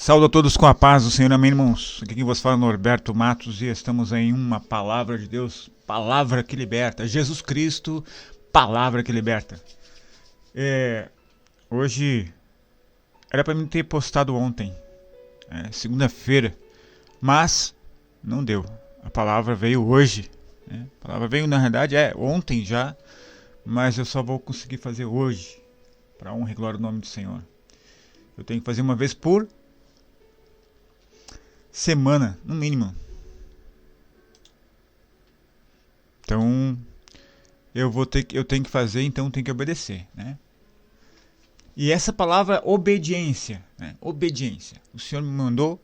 Saúdo a todos com a paz do Senhor, amém, irmãos? Aqui quem vos fala é Norberto Matos e estamos em uma palavra de Deus, palavra que liberta. Jesus Cristo, palavra que liberta. Hoje, era para mim ter postado ontem, segunda-feira, mas não deu. A palavra veio hoje. A palavra veio, na verdade, ontem já, mas eu só vou conseguir fazer hoje, para honra e glória do nome do Senhor. Eu tenho que fazer uma vez por semana, no mínimo. Então, eu tenho que fazer, então tenho que obedecer, né? E essa palavra obediência, né? Obediência. O Senhor me mandou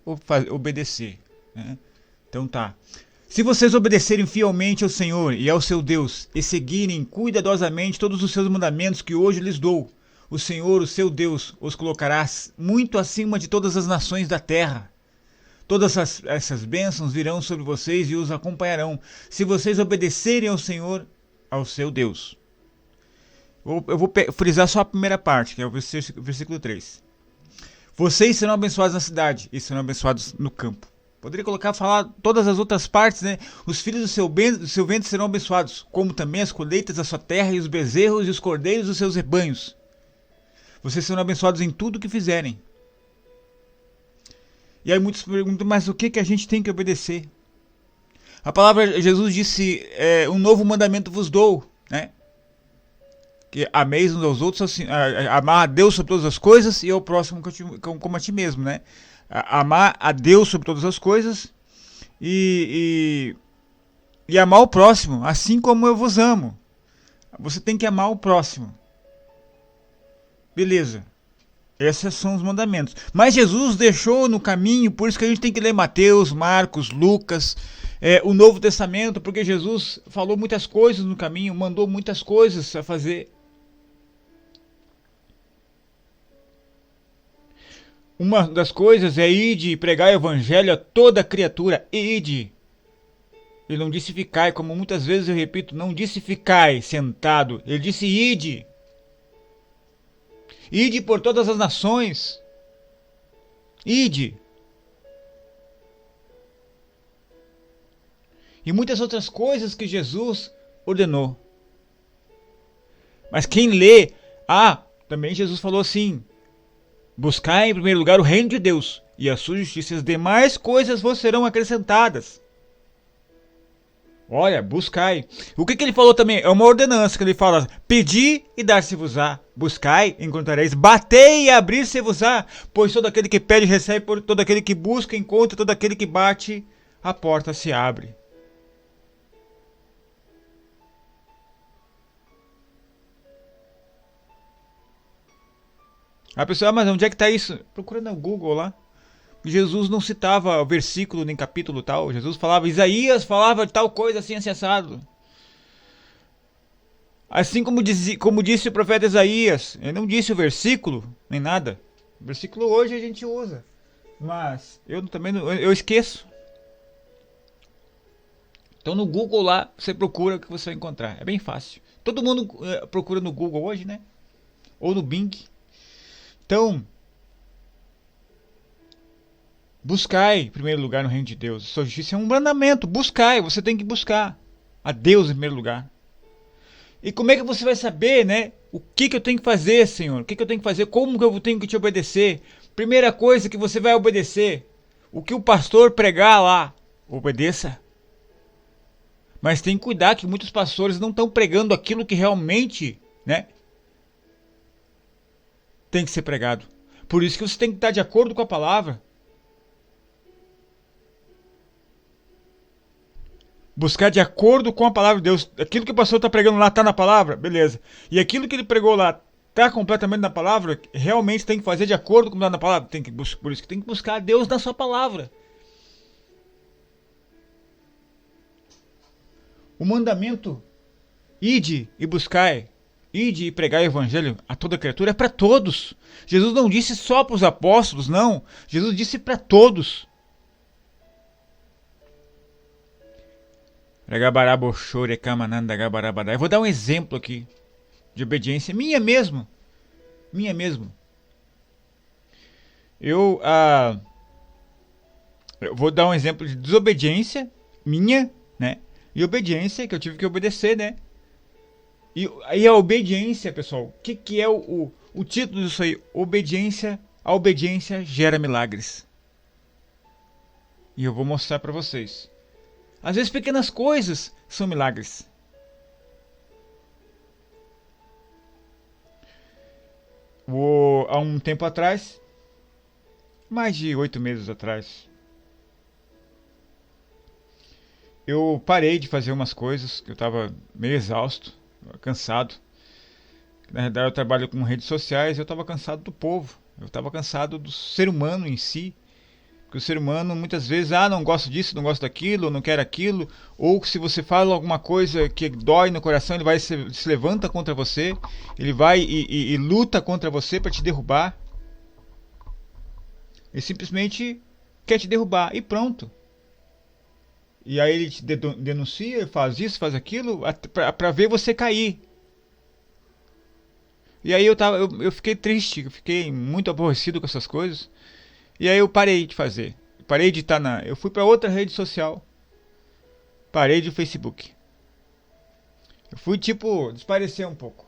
obedecer, né? Então tá. Se vocês obedecerem fielmente ao Senhor e ao seu Deus e seguirem cuidadosamente todos os seus mandamentos que hoje lhes dou, o Senhor, o seu Deus, os colocará muito acima de todas as nações da terra. Todas essas bênçãos virão sobre vocês e os acompanharão, se vocês obedecerem ao Senhor, ao seu Deus. Eu vou frisar só a primeira parte, que é o versículo 3. Vocês serão abençoados na cidade e serão abençoados no campo. Poderia falar todas as outras partes, né? Os filhos do seu ventre serão abençoados, como também as colheitas da sua terra e os bezerros e os cordeiros dos seus rebanhos. Vocês serão abençoados em tudo o que fizerem. E aí muitos perguntam, mas o que a gente tem que obedecer? A palavra, Jesus disse, um novo mandamento vos dou, né? Que ameis uns aos outros, assim, amar a Deus sobre todas as coisas e ao próximo como a ti mesmo, né? Amar a Deus sobre todas as coisas e amar o próximo, assim como eu vos amo. Você tem que amar o próximo. Beleza. Esses são os mandamentos. Mas Jesus deixou no caminho, por isso que a gente tem que ler Mateus, Marcos, Lucas, o Novo Testamento, porque Jesus falou muitas coisas no caminho, mandou muitas coisas a fazer. Uma das coisas é ide e pregar o evangelho a toda criatura. Ide. Ele não disse ficai, como muitas vezes eu repito, não disse ficai sentado. Ele disse ide. Ide por todas as nações. Ide. E muitas outras coisas que Jesus ordenou. Mas quem lê, também Jesus falou assim: buscai em primeiro lugar o reino de Deus e a sua justiça, e as demais coisas vos serão acrescentadas. Olha, buscai. O que ele falou também? É uma ordenança que ele fala: pedi e dar-se-vos-á, buscai, encontrareis, batei e abrir-se-vos-á, pois todo aquele que pede recebe, todo aquele que busca encontra, todo aquele que bate, a porta se abre. A pessoa, mas onde é que está isso? Procura no Google lá. Jesus não citava versículo nem capítulo tal. Jesus falava, Isaías falava de tal coisa assim, assado. Assim como disse o profeta Isaías. Ele não disse o versículo, nem nada. O versículo hoje a gente usa. Mas eu esqueço. Então no Google lá, você procura o que você vai encontrar. É bem fácil. Todo mundo procura no Google hoje, né? Ou no Bing. Então, buscai em primeiro lugar no reino de Deus. Sua justiça é um mandamento. Buscai, você tem que buscar a Deus em primeiro lugar. E como é que você vai saber, né? O que eu tenho que fazer, Senhor? O que eu tenho que fazer? Como que eu tenho que te obedecer? Primeira coisa que você vai obedecer: o que o pastor pregar lá, obedeça. Mas tem que cuidar que muitos pastores não estão pregando aquilo que realmente, né, tem que ser pregado. Por isso que você tem que estar de acordo com a palavra. Buscar de acordo com a palavra de Deus. Aquilo que o pastor está pregando lá está na palavra? Beleza. E aquilo que ele pregou lá está completamente na palavra? Realmente tem que fazer de acordo com o que está na palavra? Por isso que tem que buscar a Deus na sua palavra. O mandamento, ide e buscai, ide e pregai o evangelho a toda criatura, é para todos. Jesus não disse só para os apóstolos, não. Jesus disse para todos. Eu vou dar um exemplo aqui de obediência minha mesmo. Eu, eu vou dar um exemplo de desobediência minha, né? E obediência que eu tive que obedecer, né? E aí a obediência, pessoal, o que é o título disso aí? Obediência, a obediência gera milagres. E eu vou mostrar para vocês. Às vezes pequenas coisas são milagres. Há um tempo atrás, mais de 8 meses atrás, eu parei de fazer umas coisas que eu estava meio exausto, cansado. Na verdade eu trabalho com redes sociais e eu estava cansado do povo. Eu estava cansado do ser humano em si. Porque o ser humano muitas vezes, não gosto disso, não gosto daquilo, não quero aquilo. Ou se você fala alguma coisa que dói no coração, ele vai se levanta contra você. Ele vai e luta contra você para te derrubar. Ele simplesmente quer te derrubar e pronto. E aí ele te denuncia, faz isso, faz aquilo, para ver você cair. E aí eu fiquei triste, eu fiquei muito aborrecido com essas coisas. E aí eu parei de fazer. Parei de estar eu fui para outra rede social. Parei de Facebook. Eu fui desaparecer um pouco.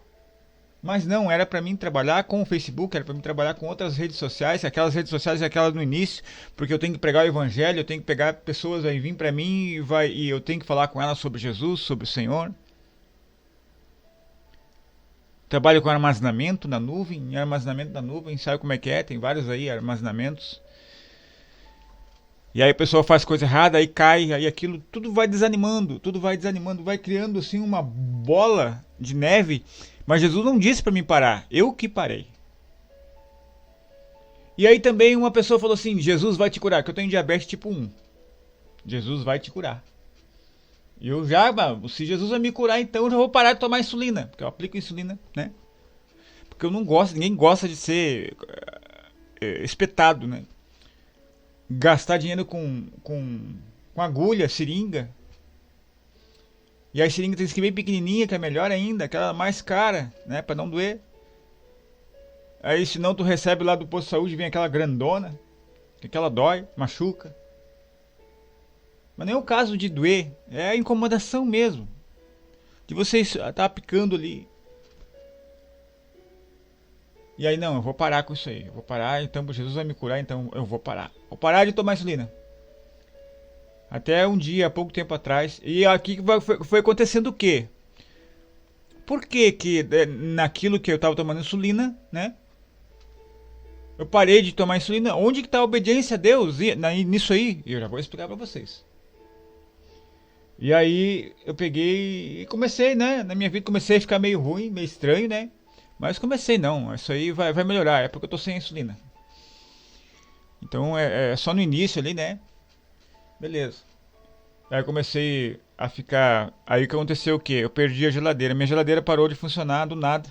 Mas não, era para mim trabalhar com o Facebook, era para mim trabalhar com outras redes sociais, aquelas redes sociais no início, porque eu tenho que pregar o evangelho, eu tenho que pegar pessoas aí vir para mim e eu tenho que falar com elas sobre Jesus, sobre o Senhor. Trabalho com armazenamento na nuvem, sabe como é que é? Tem vários aí armazenamentos. E aí a pessoa faz coisa errada, aí cai, aí aquilo, tudo vai desanimando, vai criando assim uma bola de neve. Mas Jesus não disse para mim parar, eu que parei. E aí também uma pessoa falou assim, Jesus vai te curar, que eu tenho diabetes tipo 1. Jesus vai te curar. E eu se Jesus vai me curar, então eu já vou parar de tomar insulina. Porque eu aplico insulina, né? Porque eu não gosto, ninguém gosta de ser espetado, né? Gastar dinheiro com agulha, seringa. E a seringa tem que ser bem pequenininha, que é melhor ainda, aquela mais cara, né? Pra não doer. Aí senão tu recebe lá do posto de saúde, vem aquela grandona, que aquela dói, machuca. Mas nem é o caso de doer, é a incomodação mesmo. De você estar picando ali. E aí não, eu vou parar com isso aí. Eu vou parar, então Jesus vai me curar, então eu vou parar. Vou parar de tomar insulina. Até um dia, há pouco tempo atrás. E aqui foi acontecendo o quê? Por que naquilo que eu estava tomando insulina, né? Eu parei de tomar insulina. Onde que está a obediência a Deus nisso aí? Eu já vou explicar para vocês. E aí eu peguei e comecei, né? Na minha vida comecei a ficar meio ruim, meio estranho, né? Mas comecei, não, isso aí vai melhorar, é porque eu tô sem insulina. Então é só no início ali, né? Beleza. Aí eu comecei a ficar. Aí o que aconteceu o quê? Eu perdi a geladeira. Minha geladeira parou de funcionar do nada.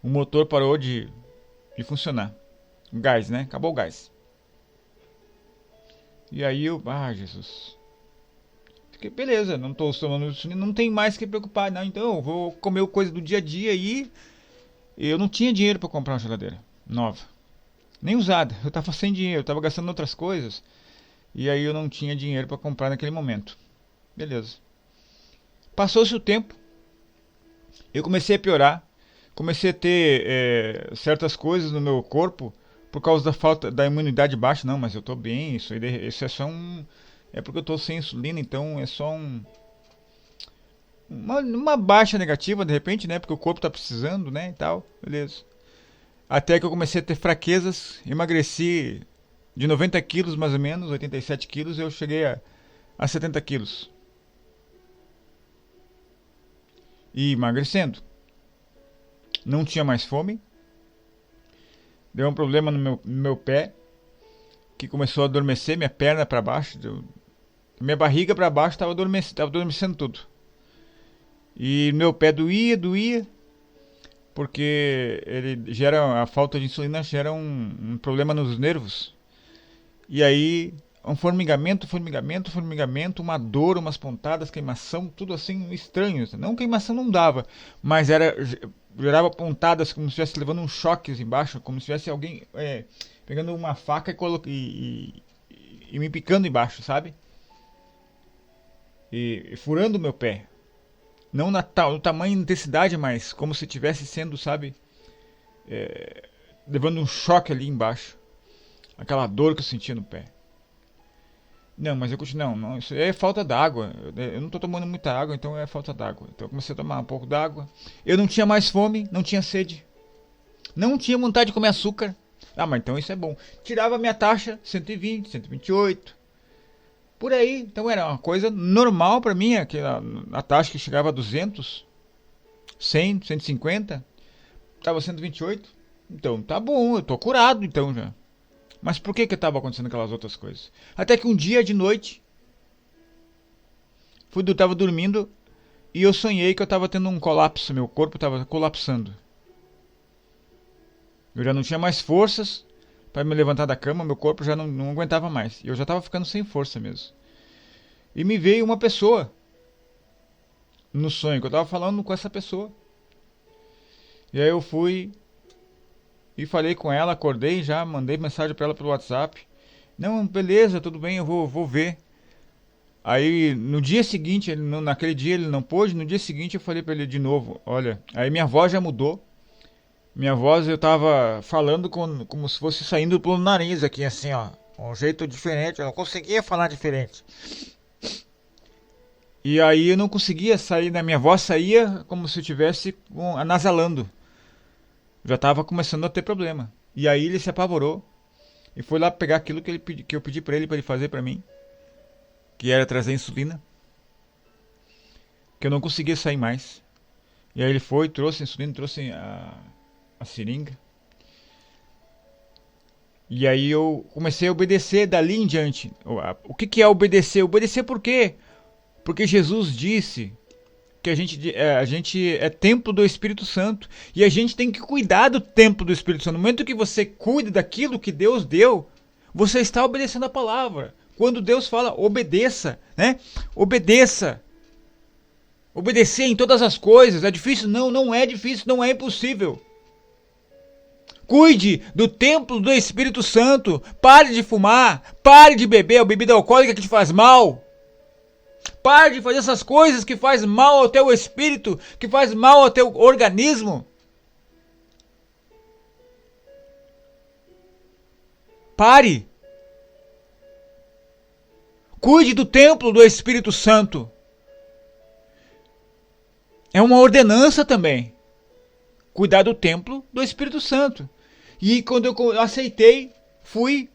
O motor parou de funcionar. O gás, né? Acabou o gás. E aí Jesus. Fiquei, beleza, não tô tomando insulina, não tem mais que preocupar, não. Então eu vou comer coisa do dia a dia aí. Eu não tinha dinheiro para comprar uma geladeira nova. Nem usada. Eu tava sem dinheiro, eu tava gastando em outras coisas. E aí eu não tinha dinheiro para comprar naquele momento. Beleza. Passou-se o tempo. Eu comecei a piorar. Comecei a ter certas coisas no meu corpo por causa da falta da imunidade baixa. Não, mas eu tô bem. Isso é só é porque eu tô sem insulina, então é só uma baixa negativa de repente, né? Porque o corpo tá precisando, né? E tal, beleza. Até que eu comecei a ter fraquezas, emagreci de 90 quilos mais ou menos, 87 quilos, eu cheguei a 70 quilos. E emagrecendo. Não tinha mais fome. Deu um problema no meu pé, que começou a adormecer, minha perna para baixo, minha barriga para baixo estava adormecendo tudo. E meu pé doía, porque a falta de insulina gera um problema nos nervos. E aí um formigamento, uma dor, umas pontadas, queimação, tudo assim estranho. Não, queimação não dava, mas gerava pontadas como se estivesse levando um choque embaixo, como se tivesse alguém pegando uma faca e me picando embaixo, sabe? E furando o meu pé. Não no tamanho e intensidade, mas como se estivesse sendo, sabe? Levando um choque ali embaixo. Aquela dor que eu sentia no pé. Não, mas eu continuo. Não, isso é falta d'água. Eu não tô tomando muita água, então é falta d'água. Então eu comecei a tomar um pouco d'água. Eu não tinha mais fome, não tinha sede. Não tinha vontade de comer açúcar. Ah, mas então isso é bom. Tirava a minha taxa, 120, 128. Por aí. Então era uma coisa normal pra mim. A taxa que chegava a 200, 100, 150. Tava 128. Então tá bom, eu tô curado então já. Mas por que estava acontecendo aquelas outras coisas? Até que um dia de noite, estava dormindo e eu sonhei que eu estava tendo um colapso, meu corpo estava colapsando. Eu já não tinha mais forças para me levantar da cama, meu corpo já não aguentava mais. E eu já estava ficando sem força mesmo. E me veio uma pessoa no sonho, que eu estava falando com essa pessoa. E aí eu fui e falei com ela, acordei já, mandei mensagem para ela pelo WhatsApp. Não, beleza, tudo bem, eu vou ver. Aí no dia seguinte, naquele dia ele não pôde, no dia seguinte eu falei para ele de novo, olha, aí minha voz já mudou. Minha voz eu tava falando como se fosse saindo pelo nariz aqui, assim, ó. Um jeito diferente, eu não conseguia falar diferente. E aí eu não conseguia sair, minha voz saía como se eu estivesse anasalando. Já estava começando a ter problema. E aí ele se apavorou e foi lá pegar aquilo que eu pedi para ele fazer para mim, que era trazer insulina, que eu não conseguia sair mais. E aí ele foi, trouxe a insulina, trouxe a seringa. E aí eu comecei a obedecer dali em diante. O que é obedecer? Obedecer por quê? Porque Jesus disse que a gente é templo do Espírito Santo. E a gente tem que cuidar do templo do Espírito Santo. No momento que você cuida daquilo que Deus deu, você está obedecendo a palavra. Quando Deus fala, obedeça, né? Obedeça. Obedecer em todas as coisas. É difícil? Não, não é difícil, não é impossível. Cuide do templo do Espírito Santo. Pare de fumar. Pare de beber a bebida alcoólica que te faz mal. Pare de fazer essas coisas que faz mal ao teu espírito, que faz mal ao teu organismo. Pare. Cuide do templo do Espírito Santo. É uma ordenança também. Cuidar do templo do Espírito Santo. E quando eu aceitei, fui.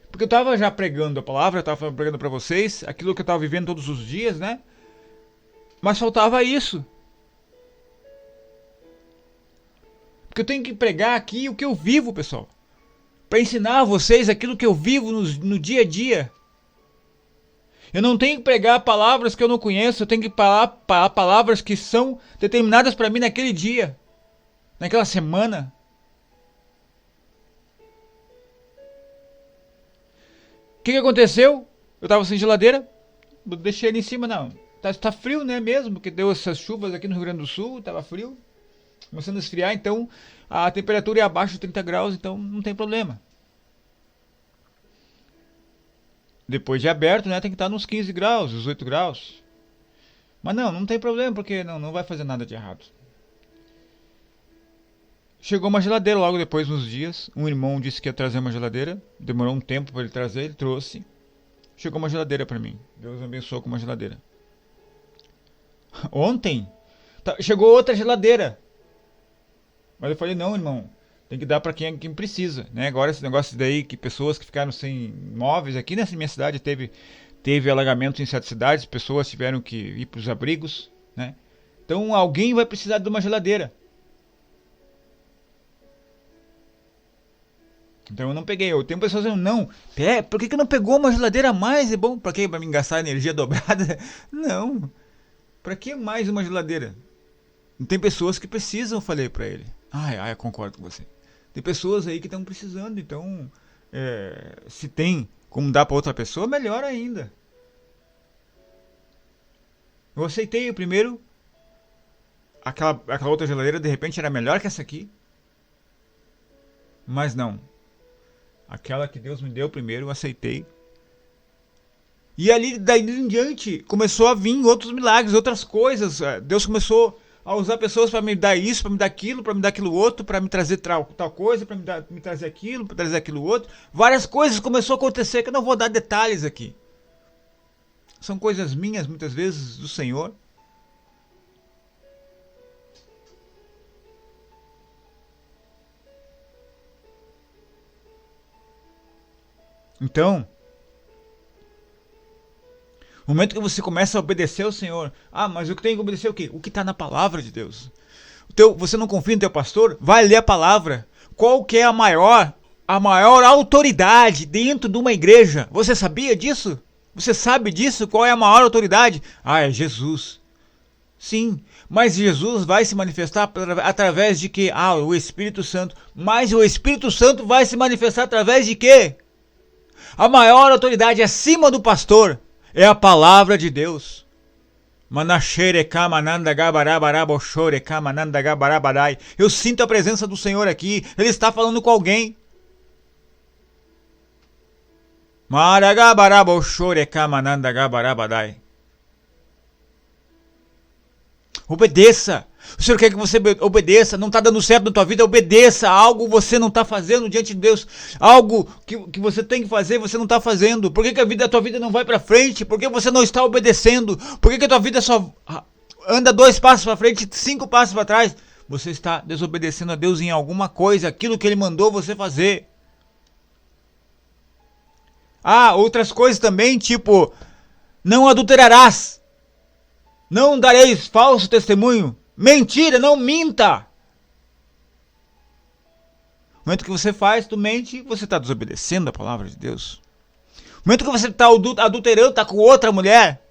Porque eu estava já pregando a palavra, eu estava pregando para vocês, aquilo que eu estava vivendo todos os dias, né? Mas faltava isso. Porque eu tenho que pregar aqui o que eu vivo, pessoal. Para ensinar a vocês aquilo que eu vivo no dia a dia. Eu não tenho que pregar palavras que eu não conheço, eu tenho que falar palavras que são determinadas para mim naquele dia, naquela semana. O que aconteceu? Eu estava sem geladeira, deixei ele em cima, não. Tá frio, né, mesmo, porque deu essas chuvas aqui no Rio Grande do Sul, estava frio, começando a esfriar, então a temperatura é abaixo de 30 graus, então não tem problema. Depois de aberto, né, tem que estar nos 15 graus, 18 graus. Mas não tem problema, porque não vai fazer nada de errado. Chegou uma geladeira logo depois, uns dias. Um irmão disse que ia trazer uma geladeira. Demorou um tempo para ele trazer, ele trouxe. Chegou uma geladeira para mim. Deus me abençoou com uma geladeira. Ontem, chegou outra geladeira. Mas eu falei, não, irmão, tem que dar para quem precisa, né? Agora esse negócio daí, que pessoas que ficaram sem móveis, aqui nessa minha cidade teve alagamentos em 7 cidades, pessoas tiveram que ir para os abrigos, né? Então alguém vai precisar de uma geladeira. Então eu não peguei. Eu tenho pessoas dizendo, não, por que não pegou uma geladeira a mais? É bom, para quê? Para mim gastar energia dobrada? Não. Para que mais uma geladeira? Tem pessoas que precisam, eu falei para ele. Eu concordo com você. Tem pessoas aí que estão precisando, então se tem como dar para outra pessoa, melhor ainda. Eu aceitei o primeiro, aquela outra geladeira de repente era melhor que essa aqui. Mas não. Aquela que Deus me deu primeiro, eu aceitei. E ali, daí em diante, começou a vir outros milagres, outras coisas. Deus começou a usar pessoas para me dar isso, para me dar aquilo outro, para me trazer tal coisa, para me trazer aquilo, para trazer aquilo outro. Várias coisas começou a acontecer, que eu não vou dar detalhes aqui. São coisas minhas, muitas vezes, do Senhor. Então, no momento que você começa a obedecer ao Senhor, mas eu tenho que obedecer o quê? O que está na palavra de Deus. Você não confia no teu pastor? Vai ler a palavra. Qual que é a maior autoridade dentro de uma igreja? Você sabia disso? Você sabe disso? Qual é a maior autoridade? É Jesus. Sim, mas Jesus vai se manifestar através de quê? O Espírito Santo. Mas o Espírito Santo vai se manifestar através de quê? A maior autoridade acima do pastor é a palavra de Deus. Eu sinto a presença do Senhor aqui. Ele está falando com alguém. Obedeça. O Senhor quer que você obedeça. Não está dando certo na tua vida, obedeça. Algo você não está fazendo diante de Deus. Algo que você tem que fazer, você não está fazendo. Por que a tua vida não vai para frente? Por que você não está obedecendo? Por que a tua vida só anda 2 passos para frente, 5 passos para trás? Você está desobedecendo a Deus em alguma coisa, aquilo que Ele mandou você fazer. Outras coisas também, tipo, não adulterarás. Não dareis falso testemunho. Mentira, não minta. No momento que você faz, tu mente, você está desobedecendo a palavra de Deus. No momento que você está adulterando, está com outra mulher.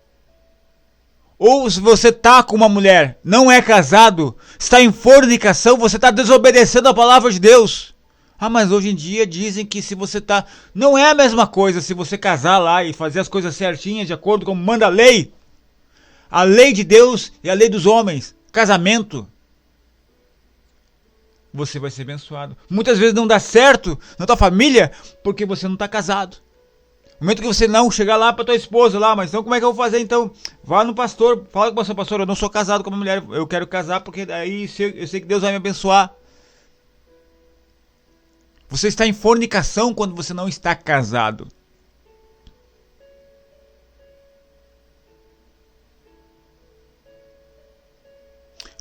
Ou se você está com uma mulher, não é casado, está em fornicação, você está desobedecendo a palavra de Deus. Mas hoje em dia dizem que se você está... Não é a mesma coisa se você casar lá e fazer as coisas certinhas de acordo com como manda a lei. A lei de Deus e a lei dos homens. Casamento. Você vai ser abençoado. Muitas vezes não dá certo na tua família porque você não está casado. No momento que você não chegar lá para tua esposa lá, mas então como é que eu vou fazer então? Vá no pastor, fala com o seu pastor, eu não sou casado com uma mulher, eu quero casar porque daí eu sei que Deus vai me abençoar. Você está em fornicação quando você não está casado.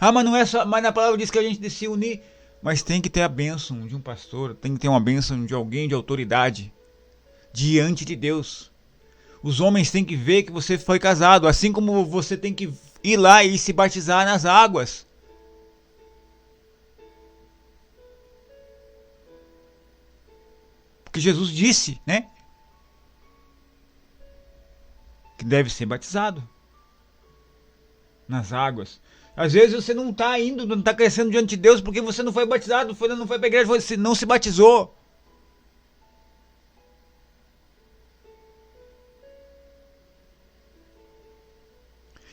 Mas não é só, mas na palavra diz que a gente tem que se unir, mas tem que ter a bênção de um pastor, tem que ter uma bênção de alguém de autoridade diante de Deus. Os homens têm que ver que você foi casado, assim como você tem que ir lá e se batizar nas águas. Porque Jesus disse, né? Que deve ser batizado nas águas. Às vezes você não está indo, não está crescendo diante de Deus porque você não foi batizado, não foi para a igreja, você não se batizou.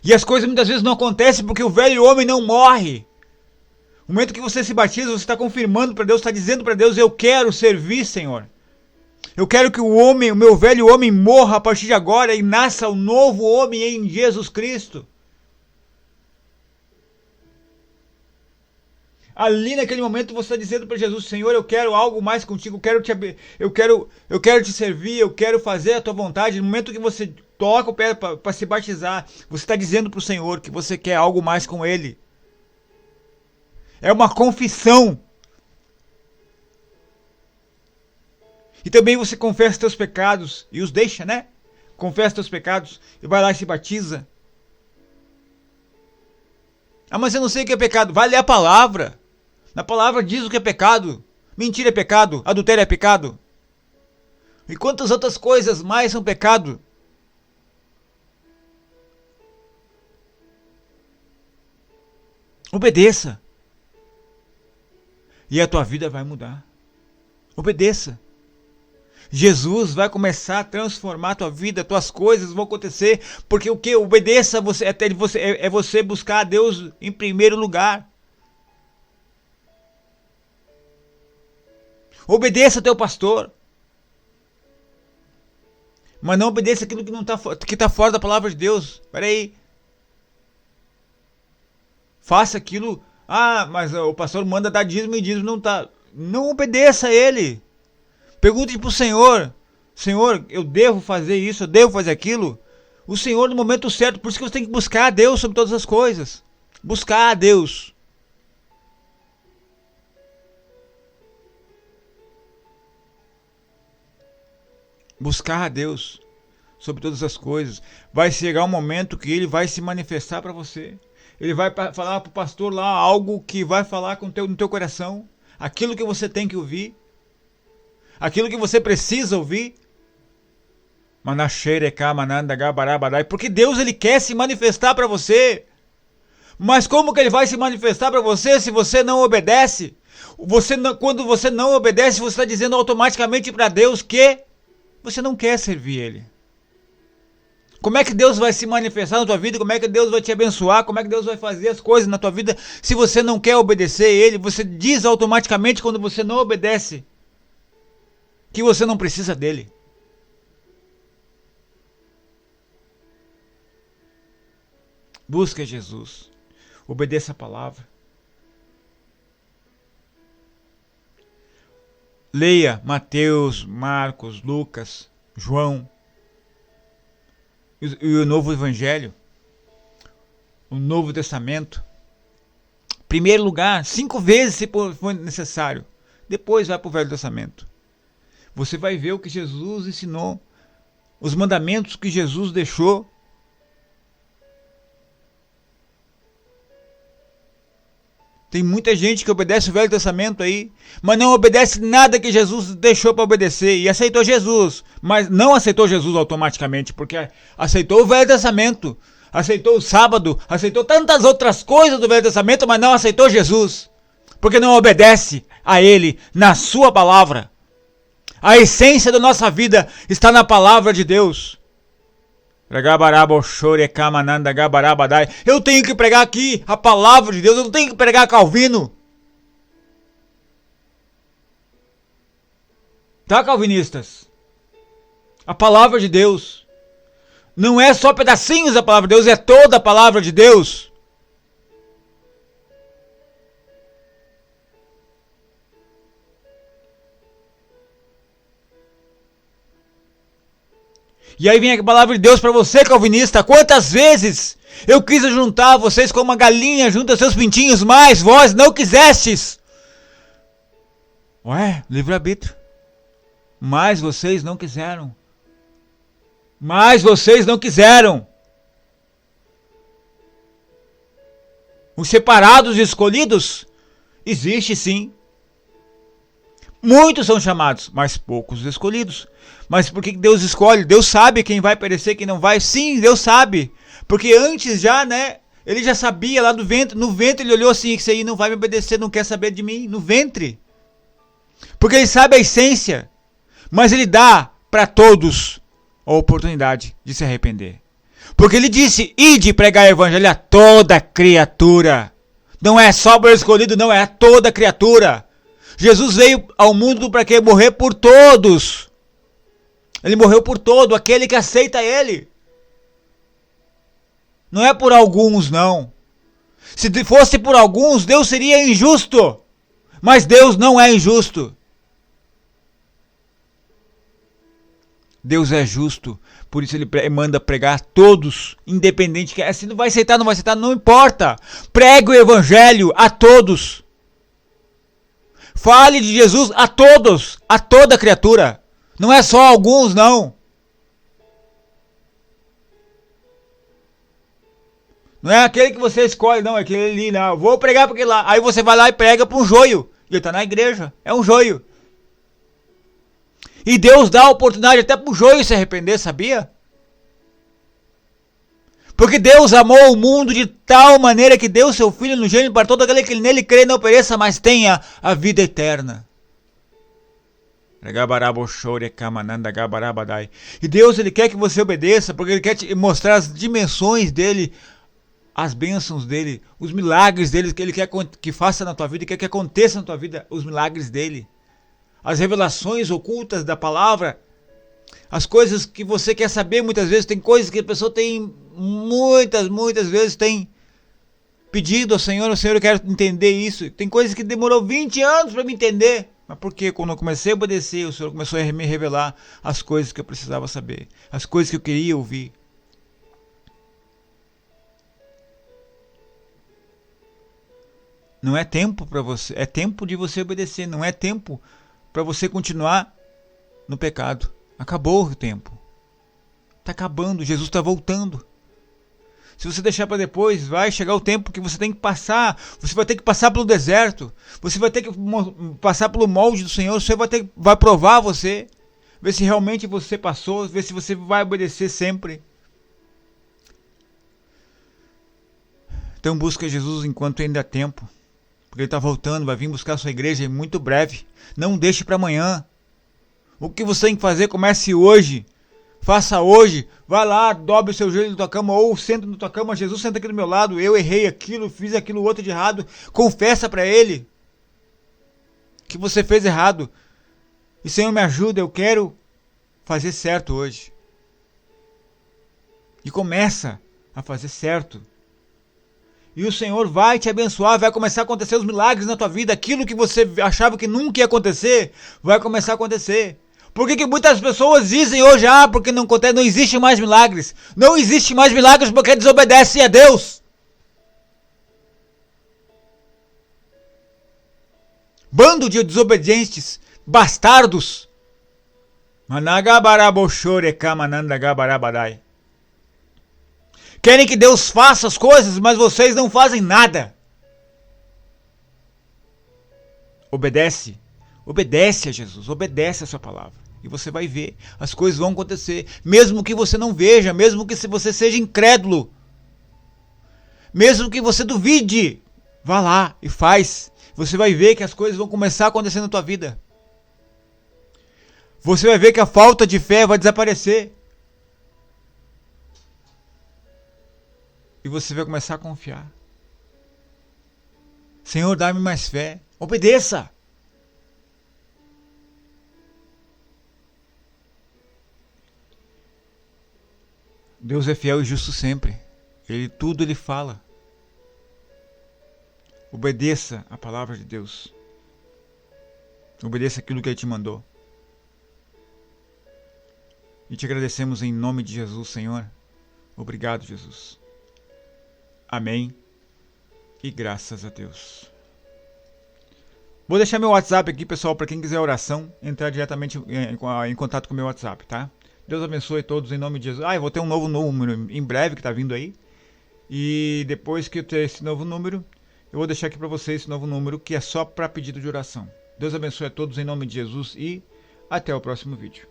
E as coisas muitas vezes não acontecem porque o velho homem não morre. No momento que você se batiza, você está confirmando para Deus, está dizendo para Deus, eu quero servir, Senhor. Eu quero que o meu velho homem morra a partir de agora e nasça um novo homem em Jesus Cristo. Ali naquele momento você está dizendo para Jesus, Senhor, eu quero algo mais contigo, eu quero te servir, eu quero fazer a tua vontade. No momento que você toca o pé para se batizar, você está dizendo para o Senhor que você quer algo mais com Ele. É uma confissão. E também você confessa teus pecados e os deixa, né? Confessa teus pecados e vai lá e se batiza. Mas eu não sei o que é pecado. Vai ler a palavra. Na palavra diz o que é pecado. Mentira é pecado. Adultério é pecado. E quantas outras coisas mais são pecado? Obedeça. E a tua vida vai mudar. Obedeça. Jesus vai começar a transformar a tua vida, tuas coisas vão acontecer, porque o que? Obedeça você, é você buscar a Deus em primeiro lugar. Obedeça teu pastor. Mas não obedeça aquilo que está fora da palavra de Deus. Espera aí. Faça aquilo. Ah, mas o pastor manda dar dízimo e dízimo não está. Não obedeça a ele. Pergunte para o Senhor. Senhor, eu devo fazer isso, eu devo fazer aquilo? O Senhor no momento certo. Por isso que você tem que buscar a Deus sobre todas as coisas. Buscar a Deus. Buscar a Deus sobre todas as coisas. Vai chegar um momento que Ele vai se manifestar para você. Ele vai falar para o pastor lá algo que vai falar no teu coração. Aquilo que você tem que ouvir. Aquilo que você precisa ouvir. Porque Deus ele quer se manifestar para você. Mas como que Ele vai se manifestar para você se você não obedece? Quando você não obedece, você está dizendo automaticamente para Deus que você não quer servir Ele. Como é que Deus vai se manifestar na tua vida? Como é que Deus vai te abençoar? Como é que Deus vai fazer as coisas na tua vida se você não quer obedecer a Ele? Você diz automaticamente quando você não obedece que você não precisa dEle. Busque Jesus. Obedeça a palavra. Leia Mateus, Marcos, Lucas, João e o Novo Evangelho, o Novo Testamento. Primeiro lugar, 5 vezes se for necessário. Depois vai para o Velho Testamento. Você vai ver o que Jesus ensinou, os mandamentos que Jesus deixou. Tem muita gente que obedece o Velho Testamento aí, mas não obedece nada que Jesus deixou para obedecer. E aceitou Jesus, mas não aceitou Jesus automaticamente, porque aceitou o Velho Testamento, aceitou o sábado, aceitou tantas outras coisas do Velho Testamento, mas não aceitou Jesus, porque não obedece a Ele na sua palavra. A essência da nossa vida está na palavra de Deus. Eu tenho que pregar aqui a palavra de Deus, eu não tenho que pregar Calvino. Tá, calvinistas? A palavra de Deus não é só pedacinhos da palavra de Deus, é toda a palavra de Deus. E aí vem a palavra de Deus para você, calvinista. Quantas vezes eu quis juntar vocês como uma galinha junta seus pintinhos, mas vós não quisestes. Ué, livre-arbítrio. Mas vocês não quiseram. Mas vocês não quiseram. Os separados e escolhidos? Existe sim. Muitos são chamados, mas poucos escolhidos. Mas por que Deus escolhe? Deus sabe quem vai perecer, quem não vai. Sim, Deus sabe. Porque antes já, né? Ele já sabia lá do ventre. No ventre ele olhou assim, que isso aí não vai me obedecer, não quer saber de mim. No ventre. Porque ele sabe a essência. Mas ele dá para todos a oportunidade de se arrepender. Porque ele disse, ide pregar o evangelho a toda criatura. Não é só para o escolhido, não, é a toda criatura. Jesus veio ao mundo para quê? Morrer por todos. Ele morreu por todo, aquele que aceita ele. Não é por alguns, não. Se fosse por alguns, Deus seria injusto. Mas Deus não é injusto. Deus é justo. Por isso ele manda pregar a todos, independente que se não vai aceitar, não importa. Pregue o evangelho a todos. Fale de Jesus a todos, a toda criatura. Não é só alguns, não. Não é aquele que você escolhe, não. É aquele ali, não. Vou pregar para aquele lá. Aí você vai lá e prega para um joio. Ele está na igreja. É um joio. E Deus dá a oportunidade até para o joio se arrepender, sabia? Porque Deus amou o mundo de tal maneira que deu seu Filho unigênito para todo aquele que nele crê e não pereça, mas tenha a vida eterna. E Deus, ele quer que você obedeça, porque ele quer te mostrar as dimensões dele, as bênçãos dele, os milagres dele, que ele quer que faça na tua vida, quer que aconteça na tua vida, os milagres dele, as revelações ocultas da palavra, as coisas que você quer saber. Muitas vezes tem coisas que a pessoa tem, muitas vezes tem pedido ao Senhor: o Senhor, eu quero entender isso. Tem coisas que demorou 20 anos para me entender. Mas por quê? Quando eu comecei a obedecer, o Senhor começou a me revelar as coisas que eu precisava saber, as coisas que eu queria ouvir. Não é tempo para você, é tempo de você obedecer, não é tempo para você continuar no pecado. Acabou o tempo. Está acabando, Jesus está voltando. Se você deixar para depois, vai chegar o tempo que você tem que passar. Você vai ter que passar pelo deserto. Você vai ter que passar pelo molde do Senhor. O Senhor vai provar você. Ver se realmente você passou. Ver se você vai obedecer sempre. Então busca Jesus enquanto ainda há tempo. Porque Ele está voltando, vai vir buscar a sua igreja muito breve. Não deixe para amanhã. O que você tem que fazer, comece hoje. Faça hoje. Vai lá, dobre o seu joelho na tua cama ou senta na tua cama. Jesus, senta aqui do meu lado. Eu errei aquilo, fiz aquilo outro de errado. Confessa para Ele que você fez errado. E Senhor, me ajuda, eu quero fazer certo hoje. E começa a fazer certo. E o Senhor vai te abençoar, vai começar a acontecer os milagres na tua vida. Aquilo que você achava que nunca ia acontecer, vai começar a acontecer. Por que muitas pessoas dizem hoje, porque não acontece, não existe mais milagres? Não existe mais milagres porque desobedecem a Deus. Bando de desobedientes, bastardos. Querem que Deus faça as coisas, mas vocês não fazem nada. Obedece. Obedece a Jesus, obedece a sua palavra. E você vai ver, as coisas vão acontecer. Mesmo que você não veja, mesmo que você seja incrédulo. Mesmo que você duvide, vá lá e faz. Você vai ver que as coisas vão começar a acontecer na tua vida. Você vai ver que a falta de fé vai desaparecer. E você vai começar a confiar. Senhor, dá-me mais fé. Obedeça. Deus é fiel e justo sempre. Tudo Ele fala. Obedeça a palavra de Deus. Obedeça aquilo que Ele te mandou. E te agradecemos em nome de Jesus, Senhor. Obrigado, Jesus. Amém. E graças a Deus. Vou deixar meu WhatsApp aqui, pessoal, para quem quiser oração, entrar diretamente em contato com o meu WhatsApp, tá? Deus abençoe todos em nome de Jesus. Eu vou ter um novo número em breve que está vindo aí. E depois que eu ter esse novo número, eu vou deixar aqui para vocês esse novo número que é só para pedido de oração. Deus abençoe a todos em nome de Jesus e até o próximo vídeo.